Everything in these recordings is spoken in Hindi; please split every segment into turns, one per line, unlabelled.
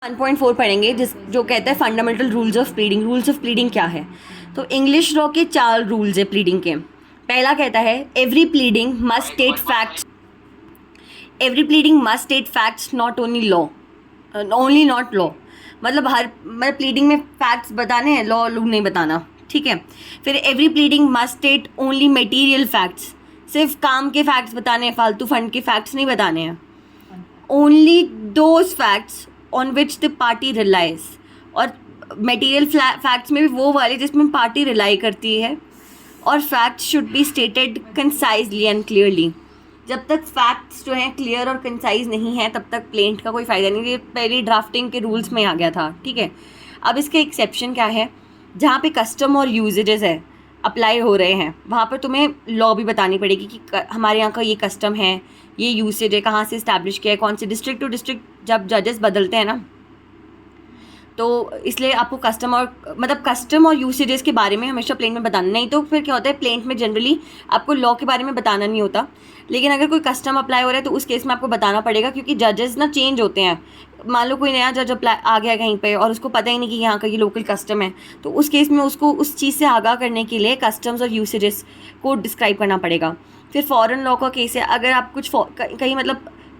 1.4 पढ़ेंगे जिस जो कहता है fundamental rules of pleading. Rules of pleading क्या है? तो इंग्लिश लॉ के 4 रूल्स है प्लीडिंग के। पहला कहता है every pleading must state facts, every pleading must state facts not only law, only not law. मतलब प्लीडिंग में फैक्ट्स बताने हैं, लॉ नहीं बताना, ठीक है। फिर every pleading must state only material facts, सिर्फ काम के फैक्ट्स बताने हैं, फालतू फंड के फैक्ट्स नहीं बताने हैं। Only those facts on which the party relies, और मटेरियल फैक्ट्स में भी वो वाले जिसमें पार्टी रिलाई करती है। और facts should be stated concisely and clearly. जब तक फैक्ट्स जो हैं क्लियर और कंसाइज नहीं है तब तक प्लेंट का कोई फ़ायदा नहीं। ये पहली ड्राफ्टिंग के रूल्स में आ गया था, ठीक है। अब इसके एक्सेप्शन क्या है? जहाँ पे कस्टम और यूजेजेस है अप्लाई हो रहे हैं वहाँ पर तुम्हें लॉ भी बतानी पड़ेगी कि हमारे यहाँ का ये कस्टम है, ये यूसेज है, कहाँ से इस्टेब्लिश किया है, कौन से डिस्ट्रिक्ट टू डिस्ट्रिक्ट जब जजेस बदलते हैं ना, तो इसलिए आपको कस्टम और यूसेजेस के बारे में हमेशा प्लेंट में बताना। नहीं तो फिर क्या होता है, प्लेंट में जनरली आपको लॉ के बारे में बताना नहीं होता, लेकिन अगर कोई कस्टम अप्लाई हो रहा है तो उस केस में आपको बताना पड़ेगा, क्योंकि जजेस ना चेंज होते हैं। मान लो कोई नया जज अप्लाई आ गया कहीं पे और उसको पता ही नहीं कि यहाँ का ये लोकल कस्टम है, तो उस केस में उसको उस चीज़ से आगाह करने के लिए कस्टम्स और यूसेजेस को डिस्क्राइब करना पड़ेगा। फिर फॉरेन लॉ का केस है, अगर आप कुछ कहीं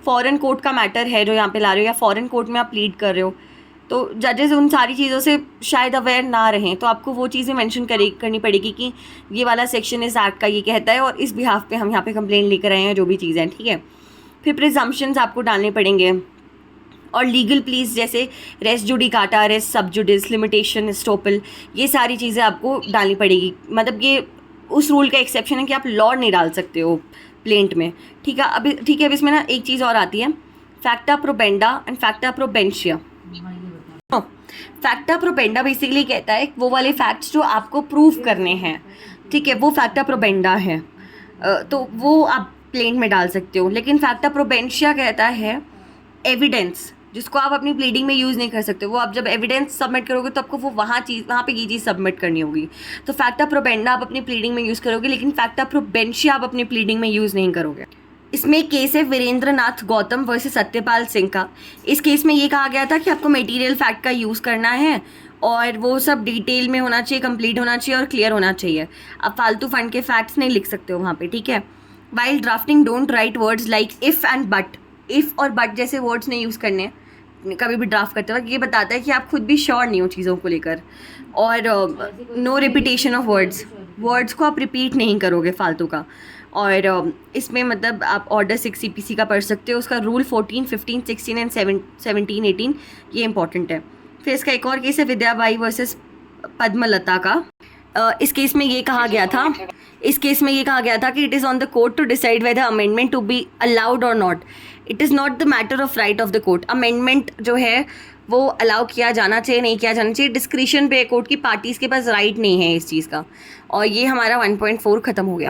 फॉरेन कोर्ट का मैटर है जो यहाँ पे ला रहे हो, या फॉरेन कोर्ट में आप प्लीड कर रहे हो, तो जजेस उन सारी चीज़ों से शायद अवेयर ना रहें, तो आपको वो चीज़ें मेंशन करनी पड़ेगी कि ये वाला सेक्शन इस एक्ट का ये कहता है और इस बिहाफ पे हम यहाँ पे कंप्लेंट लेकर आए हैं, जो भी चीज़ें हैं, ठीक है। फिर प्रिजम्पशंस आपको डालने पड़ेंगे, और लीगल प्लीज जैसे रेस जुडिकाटा, रेस सब जुडिस, लिमिटेशन, स्टॉपल, ये सारी चीज़ें आपको डालनी पड़ेगी। मतलब ये उस रूल का एक्सेप्शन है कि आप लॉ नहीं डाल सकते हो प्लेंट में, ठीक है। अब इसमें ना एक चीज़ और आती है, फैक्टा प्रोपेंडा एंड फैक्टा प्रोबेंशिया। फैक्टा प्रोपेंडा बेसिकली कहता है वो वाले फैक्ट्स जो आपको प्रूव करने हैं, ठीक है, वो फैक्टा प्रोपेंडा है, तो वो आप प्लेंट में डाल सकते हो। लेकिन फैक्टा प्रोबेंशिया कहता है एविडेंस जिसको आप अपनी प्लीडिंग में यूज़ नहीं कर सकते, वो आप जब एविडेंस सबमिट करोगे तो आपको वो वहाँ पे ये चीज़ सबमिट करनी होगी। तो फैक्टा प्रोपेंडा आप अपनी प्लीडिंग में यूज़ करोगे, लेकिन फैक्टा प्रोबेंशिया आप अपनी प्लीडिंग में यूज़ नहीं करोगे। इसमें एक केस है वीरेंद्र नाथ गौतम वर्सेस सत्यपाल सिंह का। इस केस में ये कहा गया था कि आपको मटेरियल फैक्ट का यूज़ करना है और वो सब डिटेल में होना चाहिए, कंप्लीट होना चाहिए और क्लियर होना चाहिए। आप फालतू फंड के फैक्ट्स नहीं लिख सकते हो वहाँ पे, ठीक है। While drafting don't write words like if and but. If और बट जैसे वर्ड्स नहीं यूज़ करने कभी भी ड्राफ्ट करते वक्त। ये बताता है कि आप खुद भी श्योर नहीं हो चीज़ों को लेकर। और नो रिपीटेशन ऑफ वर्ड्स को आप रिपीट नहीं करोगे फालतू का। और इसमें मतलब आप ऑर्डर 6 CPC का पढ़ सकते हो, उसका रूल 14, 15, 16 एंड 17, 18 ये इंपॉर्टेंट है। फिर इसका एक और केस है विद्याबाई वर्सेस पद्मलता का। इस केस में ये कहा गया था कि it is on the court to decide whether amendment to be allowed और not. It is not the matter of right of the court. Amendment जो है वो अलाउ किया जाना चाहिए, नहीं किया जाना चाहिए, डिस्क्रिशन पे कोर्ट की पार्टीज़ के पास राइट नहीं है इस चीज़ का। और ये हमारा 1.4 ख़त्म हो गया।